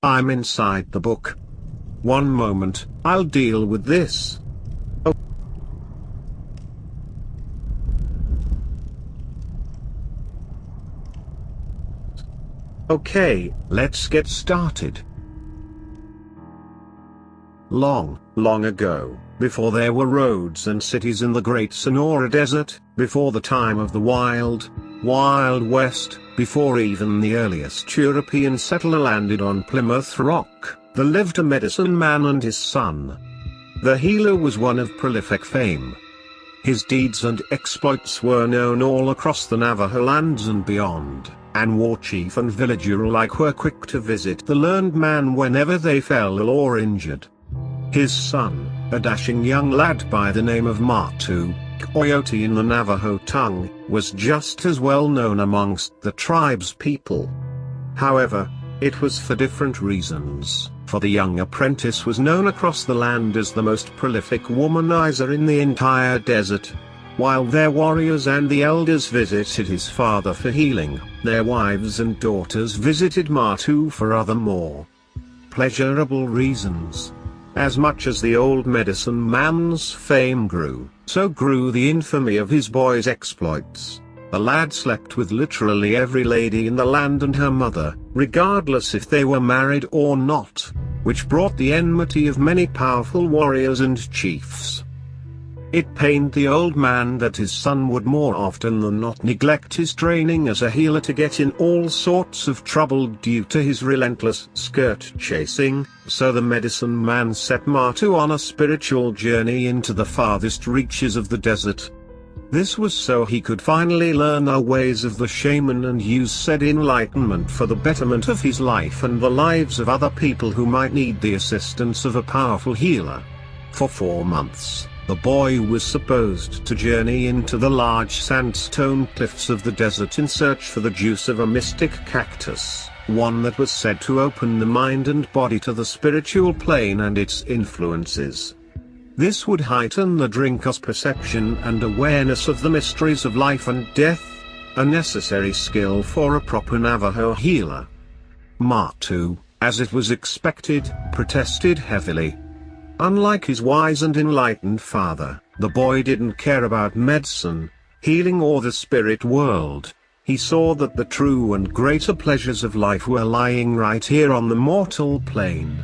I'm inside the book. One moment, I'll deal with this. Oh. Okay, let's get started. Long, long ago, before there were roads and cities in the Great Sonora Desert, before the time of the Wild West, before even the earliest European settler landed on Plymouth Rock, there lived a medicine man and his son. The healer was one of prolific fame. His deeds and exploits were known all across the Navajo lands and beyond, and war chief and villager alike were quick to visit the learned man whenever they fell ill or injured. His son, a dashing young lad by the name of Matu, Coyote in the Navajo tongue, was just as well known amongst the tribe's people. However, it was for different reasons, for the young apprentice was known across the land as the most prolific womanizer in the entire desert. While their warriors and the elders visited his father for healing, their wives and daughters visited Matu for other more pleasurable reasons. As much as the old medicine man's fame grew, so grew the infamy of his boy's exploits. The lad slept with literally every lady in the land and her mother, regardless if they were married or not, which brought the enmity of many powerful warriors and chiefs. It pained the old man that his son would more often than not neglect his training as a healer to get in all sorts of trouble due to his relentless skirt chasing, so the medicine man set Matu on a spiritual journey into the farthest reaches of the desert. This was so he could finally learn the ways of the shaman and use said enlightenment for the betterment of his life and the lives of other people who might need the assistance of a powerful healer. For 4 months, the boy was supposed to journey into the large sandstone cliffs of the desert in search for the juice of a mystic cactus, one that was said to open the mind and body to the spiritual plane and its influences. This would heighten the drinker's perception and awareness of the mysteries of life and death, a necessary skill for a proper Navajo healer. Matu, as it was expected, protested heavily. Unlike his wise and enlightened father, the boy didn't care about medicine, healing or the spirit world. He saw that the true and greater pleasures of life were lying right here on the mortal plane.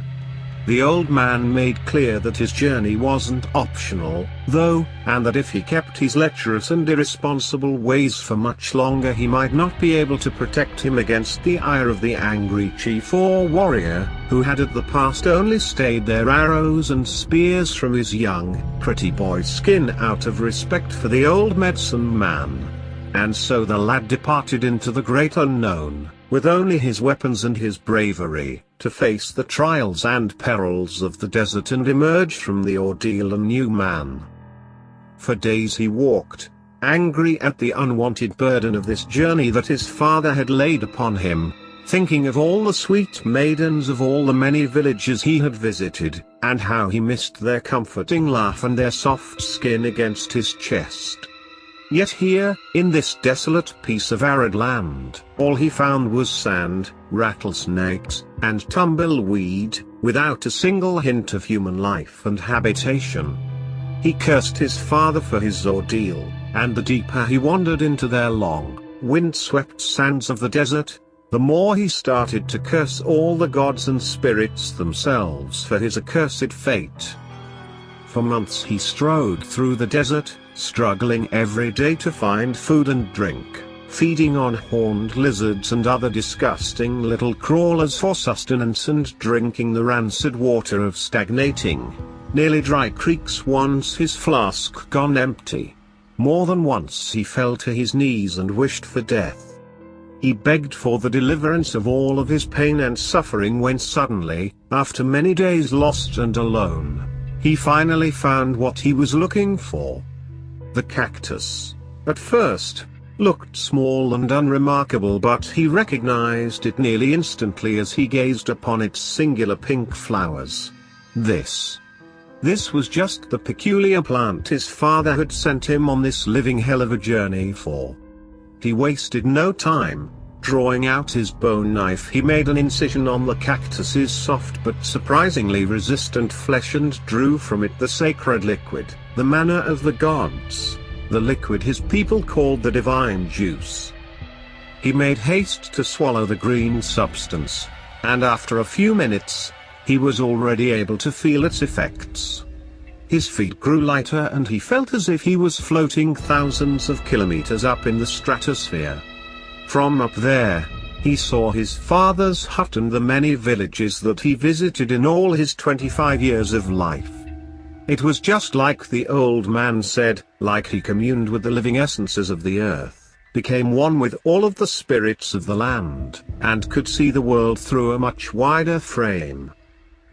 The old man made clear that his journey wasn't optional, though, and that if he kept his lecherous and irresponsible ways for much longer he might not be able to protect him against the ire of the angry chief or warrior, who had in the past only stayed their arrows and spears from his young, pretty boy's skin out of respect for the old medicine man. And so the lad departed into the great unknown, with only his weapons and his bravery, to face the trials and perils of the desert and emerge from the ordeal a new man. For days he walked, angry at the unwanted burden of this journey that his father had laid upon him, thinking of all the sweet maidens of all the many villages he had visited, and how he missed their comforting laugh and their soft skin against his chest. Yet here, in this desolate piece of arid land, all he found was sand, rattlesnakes, and tumbleweed, without a single hint of human life and habitation. He cursed his father for his ordeal, and the deeper he wandered into their long, wind-swept sands of the desert, the more he started to curse all the gods and spirits themselves for his accursed fate. For months he strode through the desert, struggling every day to find food and drink, feeding on horned lizards and other disgusting little crawlers for sustenance and drinking the rancid water of stagnating, nearly dry creeks once his flask gone empty. More than once he fell to his knees and wished for death. He begged for the deliverance of all of his pain and suffering when suddenly, after many days lost and alone, he finally found what he was looking for. The cactus, at first, looked small and unremarkable, but he recognized it nearly instantly as he gazed upon its singular pink flowers. This was just the peculiar plant his father had sent him on this living hell of a journey for. He wasted no time, Drawing out his bone knife, he made an incision on the cactus's soft but surprisingly resistant flesh and drew from it the sacred liquid, the manna of the gods, the liquid his people called the divine juice. He made haste to swallow the green substance, and after a few minutes, he was already able to feel its effects. His feet grew lighter and he felt as if he was floating thousands of kilometers up in the stratosphere. From up there, he saw his father's hut and the many villages that he visited in all his 25 years of life. It was just like the old man said, like he communed with the living essences of the earth, became one with all of the spirits of the land, and could see the world through a much wider frame.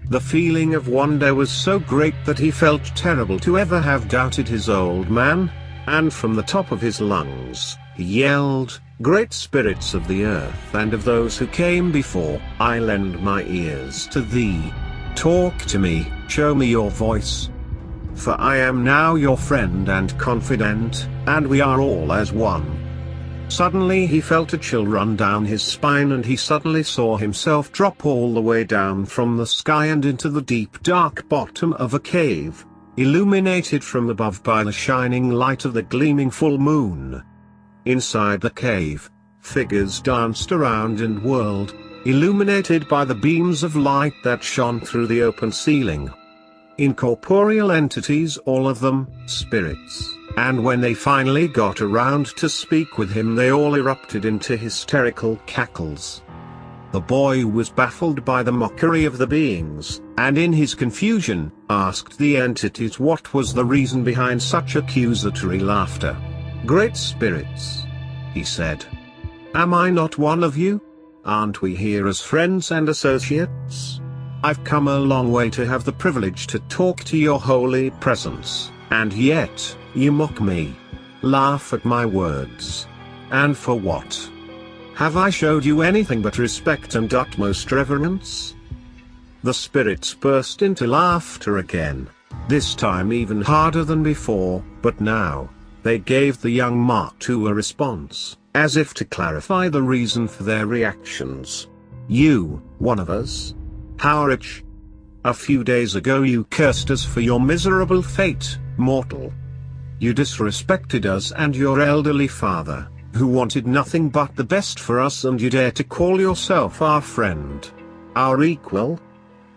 The feeling of wonder was so great that he felt terrible to ever have doubted his old man, and from the top of his lungs, he yelled, "Great spirits of the earth and of those who came before, I lend my ears to thee. Talk to me, show me your voice. For I am now your friend and confidant, and we are all as one." Suddenly he felt a chill run down his spine and he suddenly saw himself drop all the way down from the sky and into the deep dark bottom of a cave, illuminated from above by the shining light of the gleaming full moon. Inside the cave, figures danced around and whirled, illuminated by the beams of light that shone through the open ceiling. Incorporeal entities, all of them, spirits, and when they finally got around to speak with him they all erupted into hysterical cackles. The boy was baffled by the mockery of the beings, and in his confusion, asked the entities what was the reason behind such accusatory laughter. "Great spirits," he said. "Am I not one of you? Aren't we here as friends and associates? I've come a long way to have the privilege to talk to your holy presence, and yet, you mock me. Laugh at my words. And for what? Have I showed you anything but respect and utmost reverence?" The spirits burst into laughter again, this time even harder than before, but now, they gave the young Martu a response, as if to clarify the reason for their reactions. "You, one of us? How rich? A few days ago you cursed us for your miserable fate, mortal. You disrespected us and your elderly father, who wanted nothing but the best for us, and you dare to call yourself our friend? Our equal?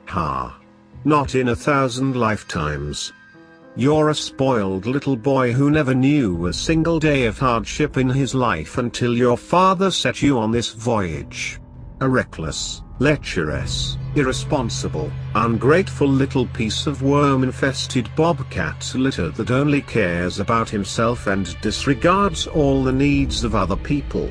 Ha! Not in 1,000 lifetimes. You're a spoiled little boy who never knew a single day of hardship in his life until your father set you on this voyage. A reckless, lecherous, irresponsible, ungrateful little piece of worm-infested bobcat litter that only cares about himself and disregards all the needs of other people.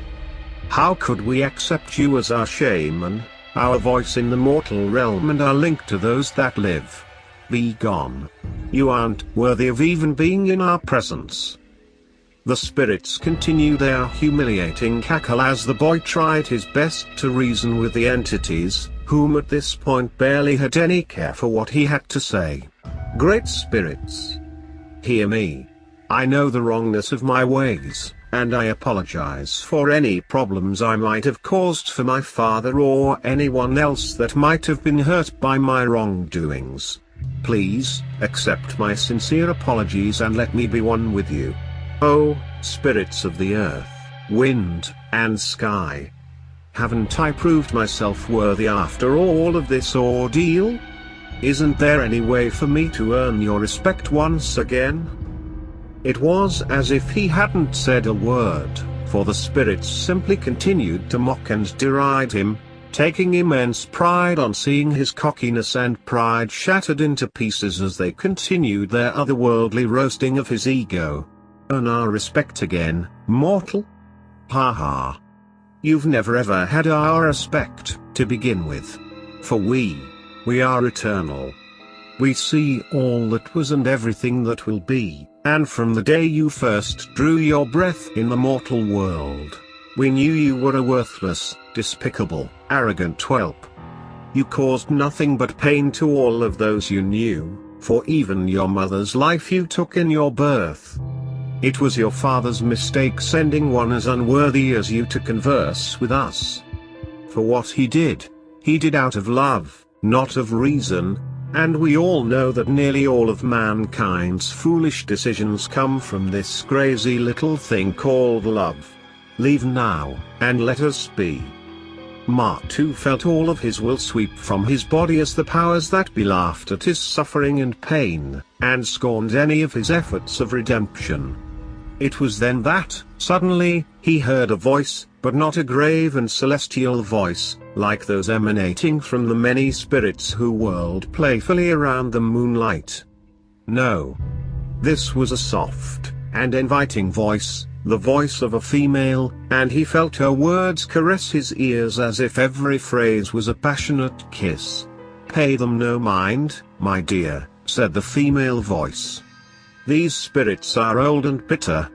How could we accept you as our shaman, our voice in the mortal realm and our link to those that live? Be gone. You aren't worthy of even being in our presence." The spirits continued their humiliating cackle as the boy tried his best to reason with the entities, whom at this point barely had any care for what he had to say. "Great spirits, hear me. I know the wrongness of my ways, and I apologize for any problems I might have caused for my father or anyone else that might have been hurt by my wrongdoings. Please, accept my sincere apologies and let me be one with you. Oh, spirits of the earth, wind, and sky. Haven't I proved myself worthy after all of this ordeal? Isn't there any way for me to earn your respect once again?" It was as if he hadn't said a word, for the spirits simply continued to mock and deride him, taking immense pride on seeing his cockiness and pride shattered into pieces as they continued their otherworldly roasting of his ego. "Earn our respect again, mortal? Ha ha. You've never ever had our respect, to begin with. For we are eternal. We see all that was and everything that will be, and from the day you first drew your breath in the mortal world, we knew you were a worthless, despicable, arrogant whelp. You caused nothing but pain to all of those you knew, for even your mother's life you took in your birth. It was your father's mistake sending one as unworthy as you to converse with us. For what he did out of love, not of reason, and we all know that nearly all of mankind's foolish decisions come from this crazy little thing called love. Leave now, and let us be. Martu felt all of his will sweep from his body as the powers that be laughed at his suffering and pain, and scorned any of his efforts of redemption. It was then that, suddenly, he heard a voice, but not a grave and celestial voice, like those emanating from the many spirits who whirled playfully around the moonlight. No. This was a soft and inviting voice, the voice of a female, and he felt her words caress his ears as if every phrase was a passionate kiss. "Pay them no mind, my dear," said the female voice. "These spirits are old and bitter.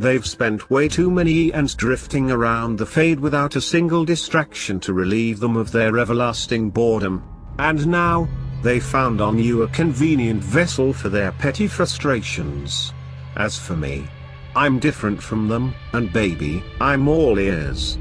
They've spent way too many eons drifting around the fade without a single distraction to relieve them of their everlasting boredom, and now, they found on you a convenient vessel for their petty frustrations. As for me, I'm different from them, and baby, I'm all ears."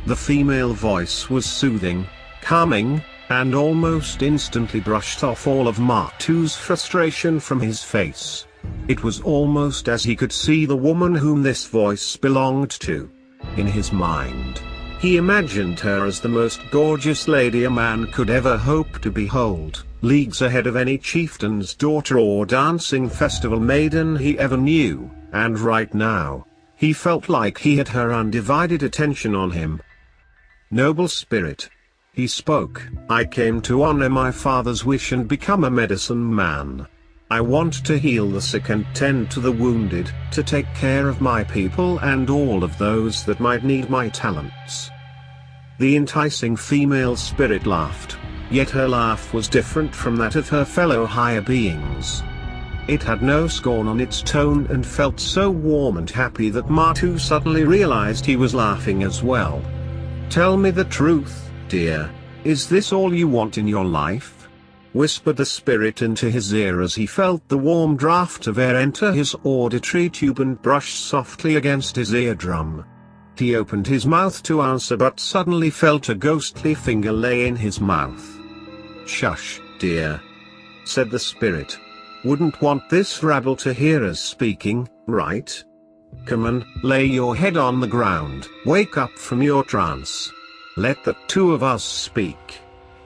The female voice was soothing, calming, and almost instantly brushed off all of Martu's frustration from his face. It was almost as he could see the woman whom this voice belonged to. In his mind, he imagined her as the most gorgeous lady a man could ever hope to behold, leagues ahead of any chieftain's daughter or dancing festival maiden he ever knew, and right now, he felt like he had her undivided attention on him. "Noble spirit," he spoke, "I came to honor my father's wish and become a medicine man. I want to heal the sick and tend to the wounded, to take care of my people and all of those that might need my talents." The enticing female spirit laughed, yet her laugh was different from that of her fellow higher beings. It had no scorn on its tone and felt so warm and happy that Martu suddenly realized he was laughing as well. "Tell me the truth, dear. Is this all you want in your life?" whispered the spirit into his ear as he felt the warm draft of air enter his auditory tube and brush softly against his eardrum. He opened his mouth to answer but suddenly felt a ghostly finger lay in his mouth. "Shush, dear," said the spirit. "Wouldn't want this rabble to hear us speaking, right? Come on, lay your head on the ground, wake up from your trance. Let the two of us speak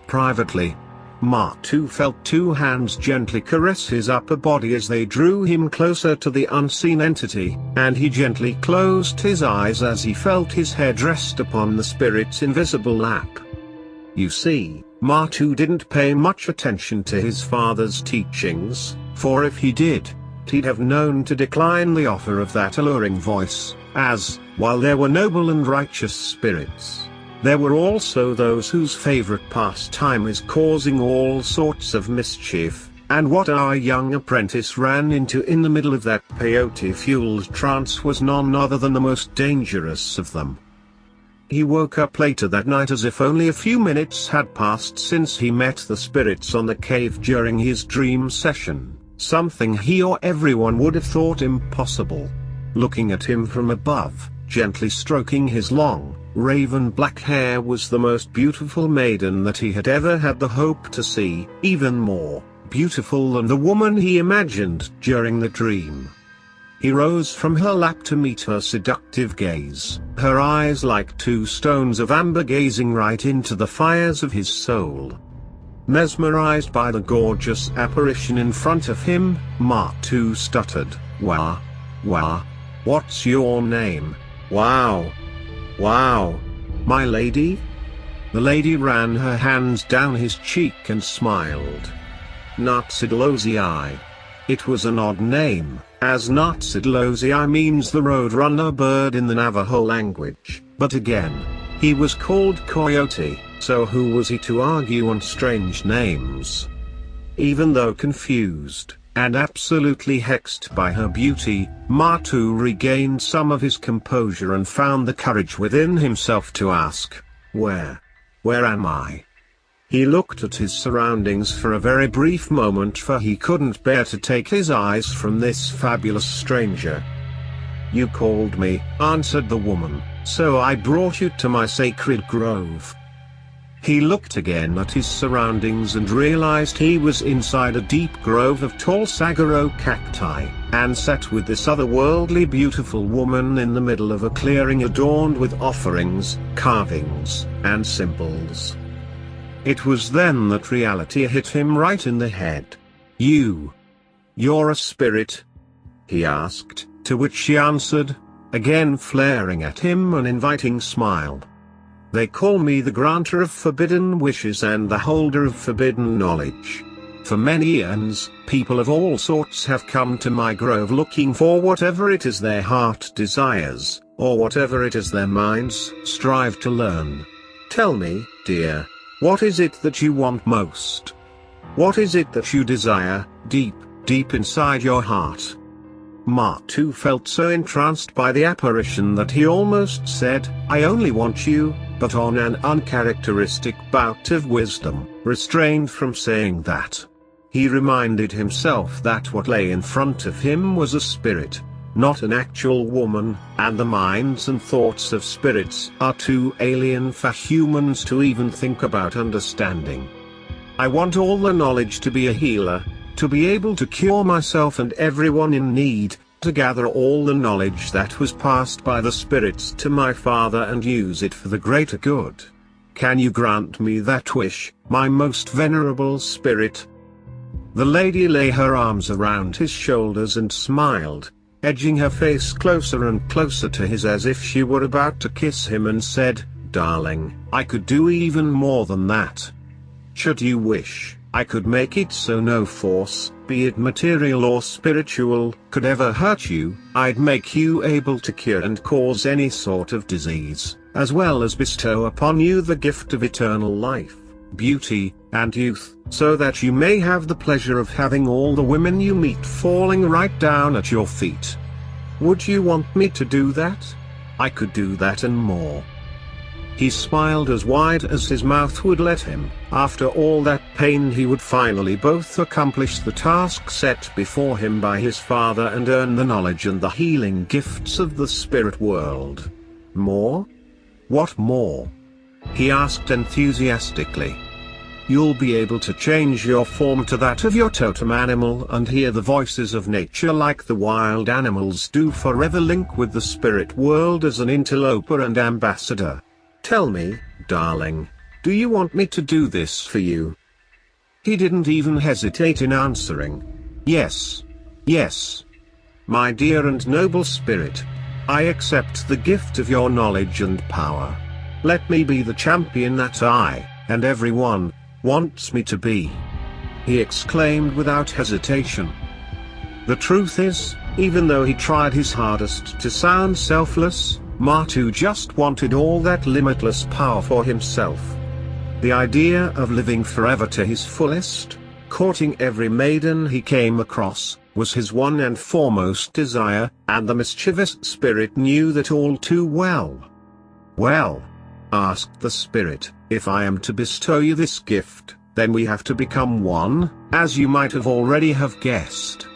privately." Martu felt two hands gently caress his upper body as they drew him closer to the unseen entity, and he gently closed his eyes as he felt his head rest upon the spirit's invisible lap. You see, Martu didn't pay much attention to his father's teachings, for if he did, he'd have known to decline the offer of that alluring voice, as, while there were noble and righteous spirits, there were also those whose favorite pastime is causing all sorts of mischief, and what our young apprentice ran into in the middle of that peyote-fueled trance was none other than the most dangerous of them. He woke up later that night as if only a few minutes had passed since he met the spirits on the cave during his dream session, something he or everyone would have thought impossible. Looking at him from above, gently stroking his long, raven black hair was the most beautiful maiden that he had ever had the hope to see, even more beautiful than the woman he imagined during the dream. He rose from her lap to meet her seductive gaze, her eyes like two stones of amber gazing right into the fires of his soul. Mesmerized by the gorgeous apparition in front of him, Martu stuttered, "Wah, wah, what's your name? Wow. Wow. My lady?" The lady ran her hands down his cheek and smiled. Natsidlozii. It was an odd name, as Natsidlozii means the Roadrunner bird in the Navajo language, but again, he was called Coyote, so who was he to argue on strange names? Even though confused, and absolutely hexed by her beauty, Martu regained some of his composure and found the courage within himself to ask, Where am I?" He looked at his surroundings for a very brief moment, for he couldn't bear to take his eyes from this fabulous stranger. "You called me," answered the woman, "so I brought you to my sacred grove." He looked again at his surroundings and realized he was inside a deep grove of tall saguaro cacti, and sat with this otherworldly beautiful woman in the middle of a clearing adorned with offerings, carvings, and symbols. It was then that reality hit him right in the head. You're a spirit?" he asked, to which she answered, again flaring at him an inviting smile. "They call me the granter of forbidden wishes and the holder of forbidden knowledge. For many eons, people of all sorts have come to my grove looking for whatever it is their heart desires, or whatever it is their minds strive to learn. Tell me, dear, what is it that you want most? What is it that you desire, deep, deep inside your heart?" Matu felt so entranced by the apparition that he almost said, "I only want you," but on an uncharacteristic bout of wisdom, restrained from saying that. He reminded himself that what lay in front of him was a spirit, not an actual woman, and the minds and thoughts of spirits are too alien for humans to even think about understanding. "I want all the knowledge to be a healer, to be able to cure myself and everyone in need, to gather all the knowledge that was passed by the spirits to my father and use it for the greater good. Can you grant me that wish, my most venerable spirit?" The lady lay her arms around his shoulders and smiled, edging her face closer and closer to his as if she were about to kiss him, and said, "Darling, I could do even more than that. Should you wish, I could make it so no force, be it material or spiritual, could ever hurt you. I'd make you able to cure and cause any sort of disease, as well as bestow upon you the gift of eternal life, beauty, and youth, so that you may have the pleasure of having all the women you meet falling right down at your feet. Would you want me to do that? I could do that and more." He smiled as wide as his mouth would let him. After all that pain, he would finally both accomplish the task set before him by his father and earn the knowledge and the healing gifts of the spirit world. More? What more? He asked enthusiastically. "You'll be able to change your form to that of your totem animal and hear the voices of nature like the wild animals do, forever link with the spirit world as an interloper and ambassador. Tell me, darling, do you want me to do this for you?" He didn't even hesitate in answering. "Yes. Yes. My dear and noble spirit. I accept the gift of your knowledge and power. Let me be the champion that I, and everyone, wants me to be," he exclaimed without hesitation. The truth is, even though he tried his hardest to sound selfless, Matu just wanted all that limitless power for himself. The idea of living forever to his fullest, courting every maiden he came across, was his one and foremost desire, and the mischievous spirit knew that all too well. "Well," asked the spirit, "if I am to bestow you this gift, then we have to become one, as you might have already have guessed."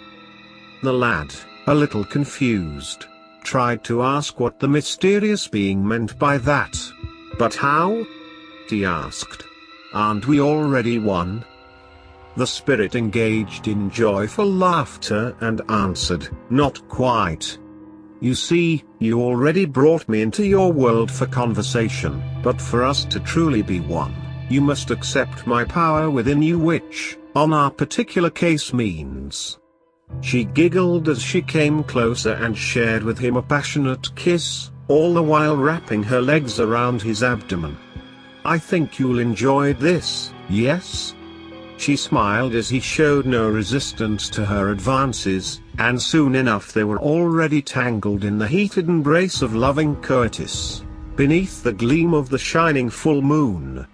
The lad, a little confused, tried to ask what the mysterious being meant by that. "But how?" he asked. "Aren't we already one?" The spirit engaged in joyful laughter and answered, "Not quite. You see, you already brought me into your world for conversation, but for us to truly be one, you must accept my power within you, which, on our particular case, means..." She giggled as she came closer and shared with him a passionate kiss, all the while wrapping her legs around his abdomen. "I think you'll enjoy this, yes?" She smiled as he showed no resistance to her advances, and soon enough they were already tangled in the heated embrace of loving coitus, beneath the gleam of the shining full moon.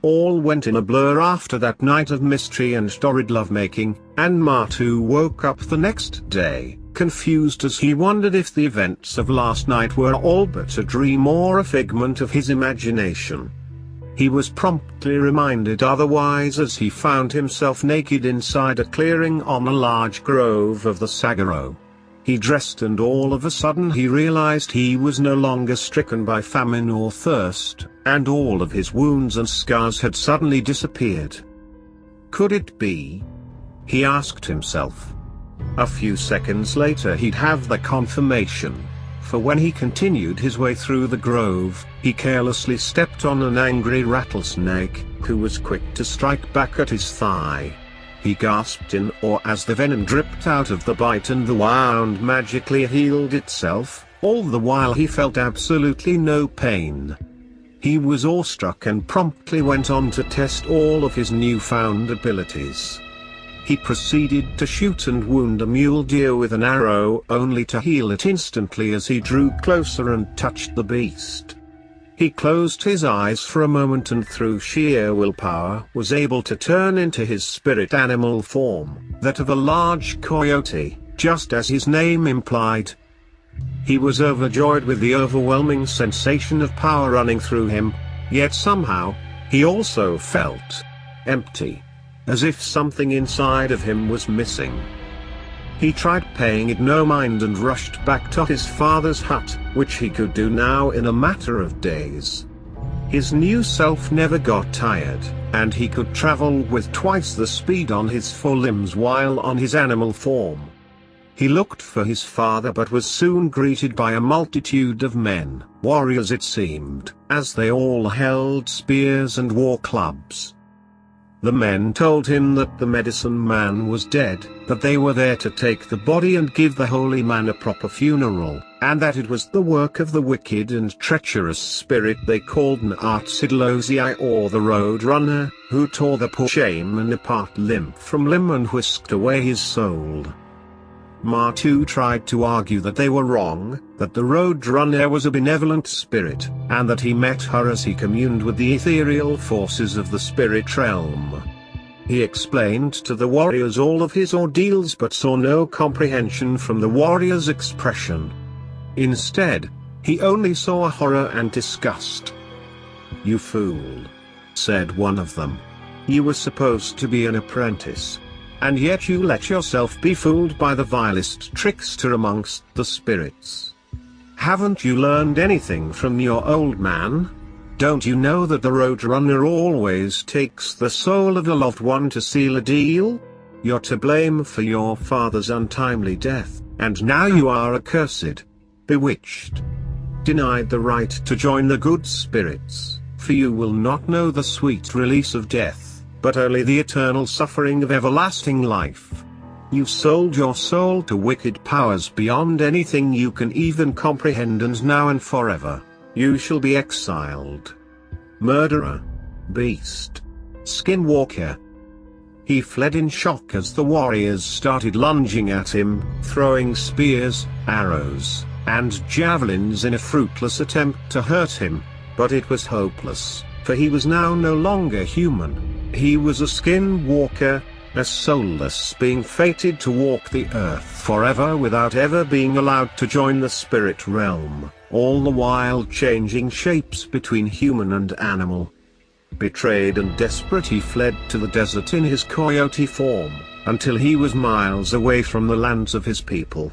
All went in a blur after that night of mystery and torrid lovemaking, and Matu woke up the next day, confused as he wondered if the events of last night were all but a dream or a figment of his imagination. He was promptly reminded otherwise as he found himself naked inside a clearing on a large grove of the saguaro. He dressed, and all of a sudden he realized he was no longer stricken by famine or thirst, and all of his wounds and scars had suddenly disappeared. Could it be? He asked himself. A few seconds later he'd have the confirmation. For when he continued his way through the grove, he carelessly stepped on an angry rattlesnake, who was quick to strike back at his thigh. He gasped in awe as the venom dripped out of the bite and the wound magically healed itself, all the while he felt absolutely no pain. He was awestruck and promptly went on to test all of his newfound abilities. He proceeded to shoot and wound a mule deer with an arrow, only to heal it instantly as he drew closer and touched the beast. He closed his eyes for a moment and through sheer willpower was able to turn into his spirit animal form, that of a large coyote, just as his name implied. He was overjoyed with the overwhelming sensation of power running through him, yet somehow, he also felt empty. As if something inside of him was missing. He tried paying it no mind and rushed back to his father's hut, which he could do now in a matter of days. His new self never got tired, and he could travel with twice the speed on his four limbs while on his animal form. He looked for his father but was soon greeted by a multitude of men, warriors it seemed, as they all held spears and war clubs. The men told him that the medicine man was dead, that they were there to take the body and give the holy man a proper funeral, and that it was the work of the wicked and treacherous spirit they called Nartsidlozii or the Roadrunner, who tore the poor shaman apart limb from limb and whisked away his soul. Martu tried to argue that they were wrong, that the Roadrunner was a benevolent spirit, and that he met her as he communed with the ethereal forces of the spirit realm. He explained to the warriors all of his ordeals but saw no comprehension from the warriors' expression. Instead, he only saw horror and disgust. "You fool," said one of them. "You were supposed to be an apprentice. And yet you let yourself be fooled by the vilest trickster amongst the spirits. Haven't you learned anything from your old man? Don't you know that the Roadrunner always takes the soul of a loved one to seal a deal? You're to blame for your father's untimely death, and now you are accursed, bewitched, denied the right to join the good spirits, for you will not know the sweet release of death, but only the eternal suffering of everlasting life. You sold your soul to wicked powers beyond anything you can even comprehend, and now and forever, you shall be exiled. Murderer. Beast. Skinwalker." He fled in shock as the warriors started lunging at him, throwing spears, arrows, and javelins in a fruitless attempt to hurt him, but it was hopeless, for he was now no longer human. He was a skinwalker, a soulless being fated to walk the earth forever without ever being allowed to join the spirit realm, all the while changing shapes between human and animal. Betrayed and desperate, he fled to the desert in his coyote form, until he was miles away from the lands of his people.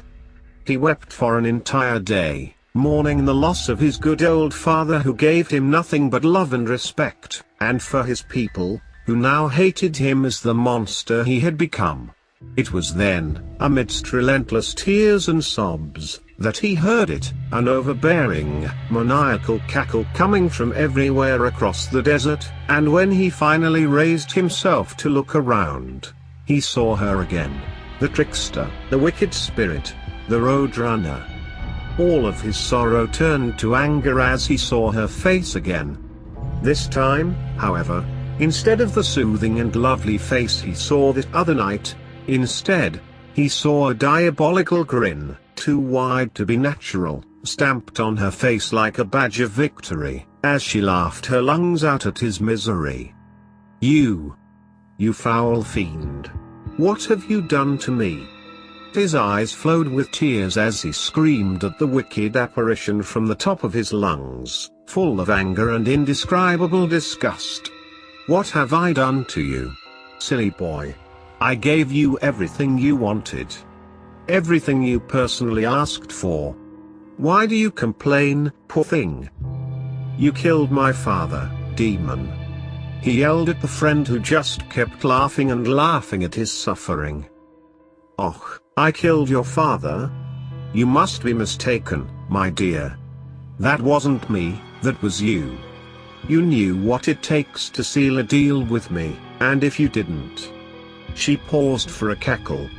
He wept for an entire day, mourning the loss of his good old father who gave him nothing but love and respect, and for his people, who now hated him as the monster he had become. It was then, amidst relentless tears and sobs, that he heard it, an overbearing, maniacal cackle coming from everywhere across the desert, and when he finally raised himself to look around, he saw her again, the trickster, the wicked spirit, the Roadrunner. All of his sorrow turned to anger as he saw her face again. This time, however, instead of the soothing and lovely face he saw that other night, instead, he saw a diabolical grin, too wide to be natural, stamped on her face like a badge of victory, as she laughed her lungs out at his misery. You foul fiend. What have you done to me?" His eyes flowed with tears as he screamed at the wicked apparition from the top of his lungs, full of anger and indescribable disgust. "What have I done to you? Silly boy. I gave you everything you wanted. everything you personally asked for. Why do you complain, poor thing? You killed my father, demon. He yelled at the friend who just kept laughing and laughing at his suffering. Oh, I killed your father? You must be mistaken, my dear. That wasn't me, that was you. You knew what it takes to seal a deal with me, and if you didn't. She paused for a cackle.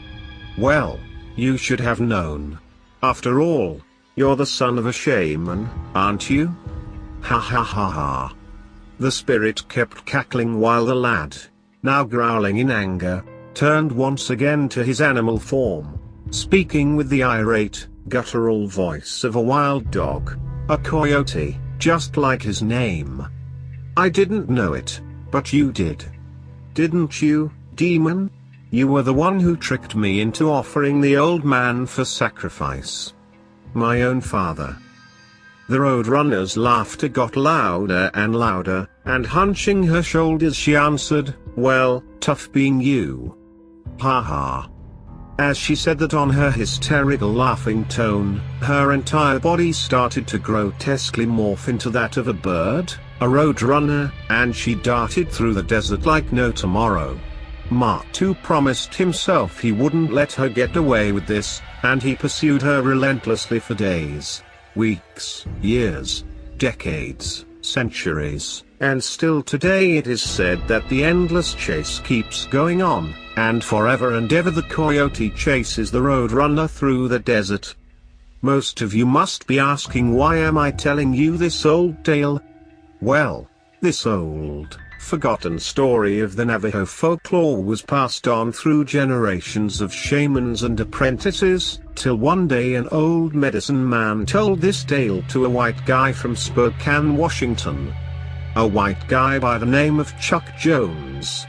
Well, you should have known. After all, you're the son of a shaman, aren't you? Ha ha ha ha. The spirit kept cackling while the lad, now growling in anger, turned once again to his animal form, speaking with the irate, guttural voice of a wild dog, a coyote, just like his name. I didn't know it, but you did. Didn't you, demon? You were the one who tricked me into offering the old man for sacrifice. My own father. The Roadrunner's laughter got louder and louder, and hunching her shoulders she answered, well, tough being you. Ha ha. As she said that on her hysterical laughing tone, her entire body started to grotesquely morph into that of a bird, a Roadrunner, and she darted through the desert like no tomorrow. Matu promised himself he wouldn't let her get away with this, and he pursued her relentlessly for days, weeks, years, decades, centuries, and still today it is said that the endless chase keeps going on, and forever and ever the coyote chases the Roadrunner through the desert. Most of you must be asking, why am I telling you this old tale? Well, this old, forgotten story of the Navajo folklore was passed on through generations of shamans and apprentices, till one day an old medicine man told this tale to a white guy from Spokane, Washington. A white guy by the name of Chuck Jones.